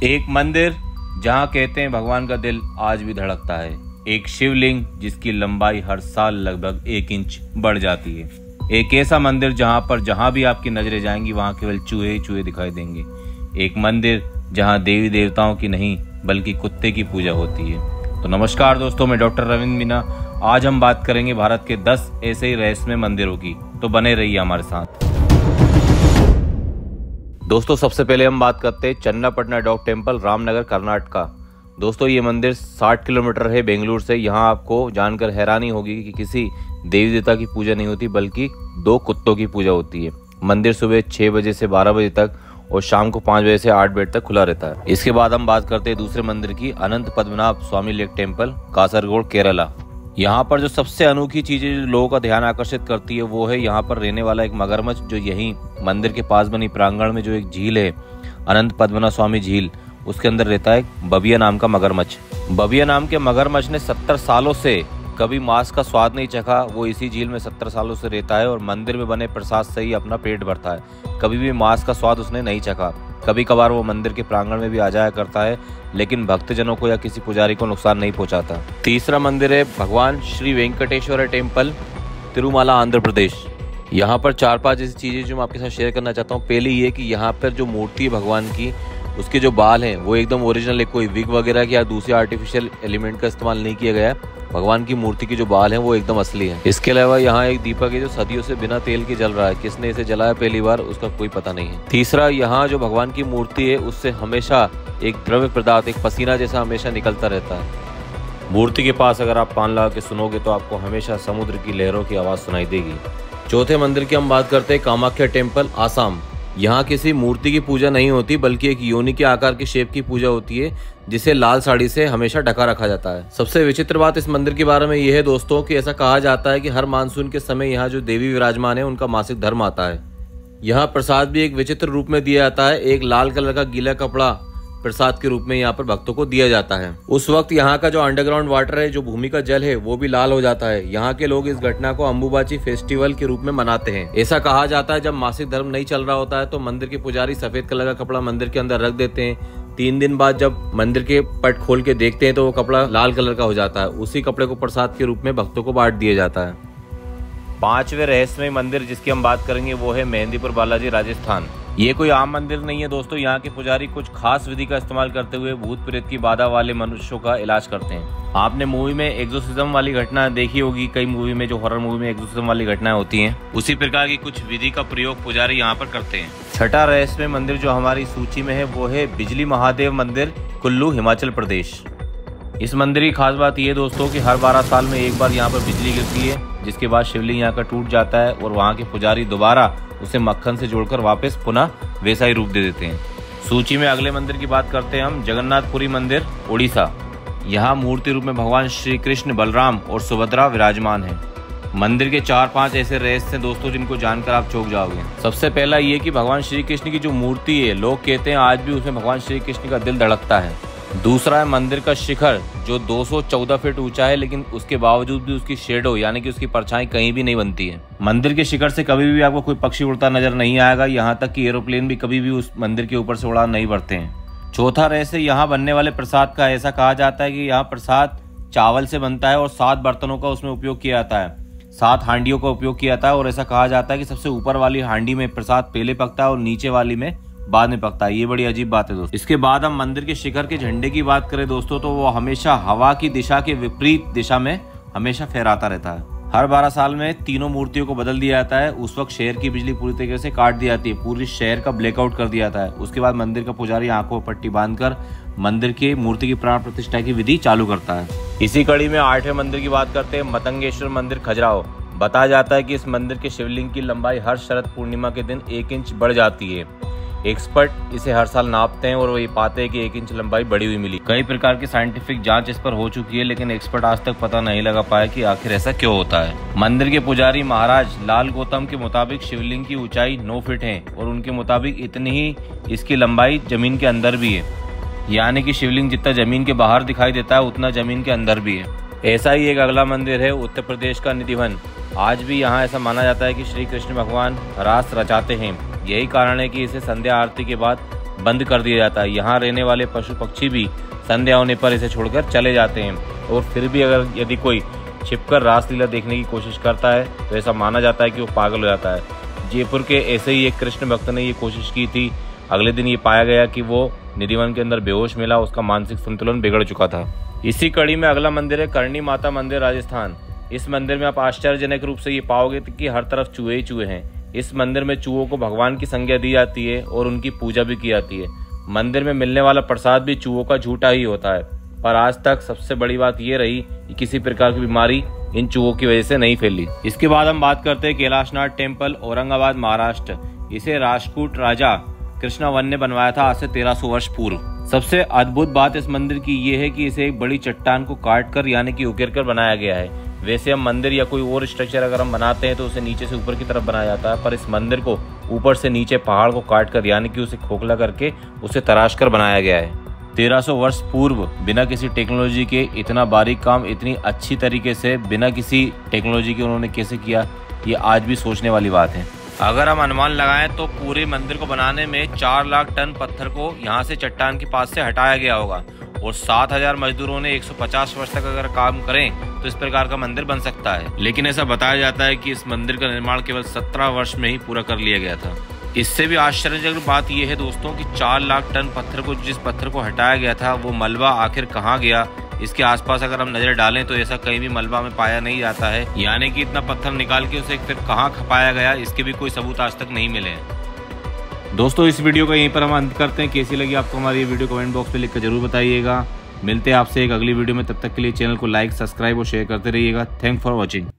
एक मंदिर जहां कहते हैं भगवान का दिल आज भी धड़कता है। एक शिवलिंग जिसकी लंबाई हर साल लगभग 1 इंच बढ़ जाती है। एक ऐसा मंदिर जहां भी आपकी नजरें जाएंगी वहां केवल चूहे ही चूहे दिखाई देंगे। एक मंदिर जहां देवी देवताओं की नहीं बल्कि कुत्ते की पूजा होती है। तो नमस्कार दोस्तों, मैं डॉक्टर रविंद्र मीना। आज हम बात करेंगे भारत के 10 ऐसे ही रहस्यमय मंदिरों की, तो बने रहिए हमारे साथ। दोस्तों, सबसे पहले हम बात करते हैं चन्नापटना डॉग टेम्पल, रामनगर, कर्नाटका। दोस्तों, ये मंदिर 60 किलोमीटर है बेंगलुरु से। यहाँ आपको जानकर हैरानी होगी कि किसी देवी देवता की पूजा नहीं होती बल्कि 2 कुत्तों की पूजा होती है। मंदिर सुबह 6 बजे से 12 बजे तक और शाम को 5 बजे से 8 बजे तक खुला रहता है। इसके बाद हम बात करते हैं दूसरे मंदिर की, अनंत पद्मनाभ स्वामी लेक टेम्पल, कासरगोड, केरला। यहाँ पर जो सबसे अनोखी चीजें जो लोगों का ध्यान आकर्षित करती है वो है यहाँ पर रहने वाला एक मगरमच्छ, जो यही मंदिर के पास बनी प्रांगण में जो एक झील है, अनंत पद्मनाभ स्वामी झील, उसके अंदर रहता है बबिया नाम का मगरमच्छ। बबिया नाम के मगरमच्छ ने 70 सालों से कभी मांस का स्वाद नहीं चखा। वो इसी झील में 70 सालों से रहता है और मंदिर में बने प्रसाद से ही अपना पेट भरता है। कभी भी मांस का स्वाद उसने नहीं चखा। कभी कभार वो मंदिर के प्रांगण में भी आ जाया करता है, लेकिन भक्तजनों को या किसी पुजारी को नुकसान नहीं पहुंचाता। तीसरा मंदिर है भगवान श्री वेंकटेश्वर टेम्पल, तिरुमला, आंध्र प्रदेश। यहाँ पर 4-5 ऐसी चीजें जो मैं आपके साथ शेयर करना चाहता हूँ। पहली ये कि यहाँ पर जो मूर्ति है भगवान की, उसके जो बाल हैं वो एकदम ओरिजिनल है, कोई विग वगैरह या दूसरे आर्टिफिशियल एलिमेंट का इस्तेमाल नहीं किया गया है। भगवान की मूर्ति के जो बाल हैं वो एकदम असली हैं। इसके अलावा यहाँ एक दीपक है जो सदियों से बिना तेल के जल रहा है। किसने इसे जलाया पहली बार उसका कोई पता नहीं है। तीसरा, यहाँ जो भगवान की मूर्ति है उससे हमेशा एक द्रव्य पदार्थ, एक पसीना जैसा हमेशा निकलता रहता है। मूर्ति के पास अगर आप कान लगा के सुनोगे तो आपको हमेशा समुद्र की लहरों की आवाज सुनाई देगी। चौथे मंदिर की हम बात करते हैं, कामाख्या टेम्पल, आसाम। यहाँ किसी मूर्ति की पूजा नहीं होती बल्कि एक योनि के आकार की शेप की पूजा होती है, जिसे लाल साड़ी से हमेशा ढका रखा जाता है। सबसे विचित्र बात इस मंदिर के बारे में यह है दोस्तों कि ऐसा कहा जाता है कि हर मानसून के समय यहाँ जो देवी विराजमान है उनका मासिक धर्म आता है। यहाँ प्रसाद भी एक विचित्र रूप में दिया जाता है। एक लाल कलर का गीला कपड़ा प्रसाद के रूप में यहाँ पर भक्तों को दिया जाता है। उस वक्त यहाँ का जो अंडरग्राउंड वाटर है, जो भूमि का जल है, वो भी लाल हो जाता है। यहाँ के लोग इस घटना को अंबुबाची फेस्टिवल के रूप में मनाते हैं। ऐसा कहा जाता है जब मासिक धर्म नहीं चल रहा होता है तो मंदिर के पुजारी सफेद कलर का कपड़ा मंदिर के अंदर रख देते हैं। 3 दिन बाद जब मंदिर के पट खोल के देखते हैं तो वो कपड़ा लाल कलर का हो जाता है। उसी कपड़े को प्रसाद के रूप में भक्तों को बांट दिया जाता है। 5वें रहस्यमय मंदिर जिसकी हम बात करेंगे वो है मेहंदीपुर बालाजी, राजस्थान। ये कोई आम मंदिर नहीं है दोस्तों। यहाँ के पुजारी कुछ खास विधि का इस्तेमाल करते हुए भूत प्रेत की बाधा वाले मनुष्यों का इलाज करते हैं। आपने मूवी में एक्सोर्सिज्म वाली घटना देखी होगी। कई मूवी में, जो हॉरर मूवी में एक्सोर्सिज्म वाली घटनाएं होती हैं, उसी प्रकार की कुछ विधि का प्रयोग पुजारी यहाँ पर करते हैं। छठा रहस्यमय मंदिर जो हमारी सूची में है वो है बिजली महादेव मंदिर, कुल्लू, हिमाचल प्रदेश। इस मंदिर की खास बात यह दोस्तों कि हर 12 साल में एक बार यहाँ पर बिजली गिरती है, जिसके बाद शिवलिंग यहाँ का टूट जाता है और वहाँ के पुजारी दोबारा उसे मक्खन से जोड़कर वापस पुनः वैसा ही रूप दे देते हैं। सूची में अगले मंदिर की बात करते हैं हम, जगन्नाथपुरी मंदिर, उड़ीसा। यहाँ मूर्ति रूप में भगवान श्री कृष्ण, बलराम और सुभद्रा विराजमान है। मंदिर के 4-5 ऐसे रहस्य हैं दोस्तों जिनको जानकर आप चौंक जाओगे। सबसे पहला ये कि भगवान श्री कृष्ण की जो मूर्ति है, लोग कहते हैं आज भी उसमें भगवान श्री कृष्ण का दिल धड़कता है। दूसरा है मंदिर का शिखर जो 214 फीट ऊंचा है, लेकिन उसके बावजूद भी उसकी शेडो यानी कि उसकी परछाई कहीं भी नहीं बनती है। मंदिर के शिखर से कभी भी आपको कोई पक्षी उड़ता नजर नहीं आएगा। यहाँ तक कि एरोप्लेन भी कभी भी उस मंदिर के ऊपर से उड़ान नहीं भरते हैं। चौथा रहस्य, यहाँ बनने वाले प्रसाद का ऐसा कहा जाता है कि यहाँ प्रसाद चावल से बनता है और 7 बर्तनों का उसमें उपयोग किया जाता है, 7 हांडियों का उपयोग किया जाता है। और ऐसा कहा जाता है कि सबसे ऊपर वाली हांडी में प्रसाद पहले पकता है और नीचे वाली में बाद में पकता है। ये बड़ी अजीब बात है दोस्तों। इसके बाद हम मंदिर के शिखर के झंडे की बात करें दोस्तों, तो वो हमेशा हवा की दिशा के विपरीत दिशा में हमेशा फहराता रहता है। हर 12 साल में तीनों मूर्तियों को बदल दिया जाता है। उस वक्त शहर की बिजली पूरी तरीके से काट दी जाती है, पूरी शहर का ब्लैकआउट कर दिया जाता है। उसके बाद मंदिर का पुजारी आंखों पर पट्टी बांधकर मंदिर की मूर्ति की प्राण प्रतिष्ठा की विधि चालू करता है। इसी कड़ी में 8वें मंदिर की बात करते हैं, मतंगेश्वर मंदिर, खजुराहो। बताया जाता है कि इस मंदिर के शिवलिंग की लंबाई हर शरद पूर्णिमा के दिन 1 इंच बढ़ जाती है। एक्सपर्ट इसे हर साल नापते हैं और वो ये पाते हैं कि 1 इंच लंबाई बढ़ी हुई मिली। कई प्रकार की साइंटिफिक जांच इस पर हो चुकी है, लेकिन एक्सपर्ट आज तक पता नहीं लगा पाया कि आखिर ऐसा क्यों होता है। मंदिर के पुजारी महाराज लाल गौतम के मुताबिक शिवलिंग की ऊंचाई 9 फीट है और उनके मुताबिक इतनी ही इसकी लंबाई जमीन के अंदर भी है, यानी कि शिवलिंग जितना जमीन के बाहर दिखाई देता है उतना जमीन के अंदर भी है। ऐसा ही एक अगला मंदिर है, उत्तर प्रदेश का निधिवन। आज भी यहाँ ऐसा माना जाता है कि श्री कृष्ण भगवान रास रचाते हैं। यही कारण है कि इसे संध्या आरती के बाद बंद कर दिया जाता है। यहाँ रहने वाले पशु पक्षी भी संध्या होने पर इसे छोड़कर चले जाते हैं, और फिर भी अगर यदि कोई छिपकर रासलीला देखने की कोशिश करता है तो ऐसा माना जाता है कि वो पागल हो जाता है। जयपुर के ऐसे ही एक कृष्ण भक्त ने ये कोशिश की थी। अगले दिन ये पाया गया कि वो निधिवन के अंदर बेहोश मिला, उसका मानसिक संतुलन बिगड़ चुका था। इसी कड़ी में अगला मंदिर है करणी माता मंदिर, राजस्थान। इस मंदिर में आप आश्चर्यजनक रूप से ये पाओगे कि हर तरफ चूहे ही चूहे हैं। इस मंदिर में चूहों को भगवान की संज्ञा दी जाती है और उनकी पूजा भी की जाती है। मंदिर में मिलने वाला प्रसाद भी चूहों का झूठा ही होता है। पर आज तक सबसे बड़ी बात यह रही कि किसी प्रकार की बीमारी इन चूहों की वजह से नहीं फैली। इसके बाद हम बात करते हैं कैलाशनाथ टेम्पल, औरंगाबाद, महाराष्ट्र। इसे राष्ट्रकूट राजा कृष्णवन ने बनवाया था आज से 1300 वर्ष पूर्व। सबसे अद्भुत बात इस मंदिर की ये है कि इसे एक बड़ी चट्टान को काट कर यानी कि उकेर कर बनाया गया है। वैसे हम मंदिर या कोई और स्ट्रक्चर अगर हम बनाते हैं तो उसे नीचे से ऊपर की तरफ बनाया जाता है, पर इस मंदिर को ऊपर से नीचे पहाड़ को काट कर यानी कि उसे खोखला करके उसे तराश कर बनाया गया है। 1300 वर्ष पूर्व बिना किसी टेक्नोलॉजी के इतना बारीक काम इतनी अच्छी तरीके से बिना किसी टेक्नोलॉजी के उन्होंने कैसे किया, ये आज भी सोचने वाली बात है। अगर हम अनुमान लगाएं तो पूरे मंदिर को बनाने में 4 लाख टन पत्थर को यहाँ से चट्टान के पास से हटाया गया होगा, और 7000 मजदूरों ने 150 वर्ष तक अगर काम करें तो इस प्रकार का मंदिर बन सकता है। लेकिन ऐसा बताया जाता है कि इस मंदिर का निर्माण केवल 17 वर्ष में ही पूरा कर लिया गया था। इससे भी आश्चर्यजनक बात यह है दोस्तों कि 4 लाख टन पत्थर को, जिस पत्थर को हटाया गया था, वो मलबा आखिर कहाँ गया, इसके आसपास अगर हम नजर डालें तो ऐसा कहीं भी मलबा में पाया नहीं जाता है। यानी कि इतना पत्थर निकाल के उसे फिर कहाँ खपाया गया, इसके भी कोई सबूत आज तक नहीं मिले हैं। दोस्तों इस वीडियो का यहीं पर हम अंत करते हैं। कैसी लगी आपको हमारी ये वीडियो कमेंट बॉक्स में लिखकर जरूर बताइएगा। मिलते हैं आपसे एक अगली वीडियो में, तब तक के लिए चैनल को लाइक, सब्सक्राइब और शेयर करते रहिएगा। Thank for watching.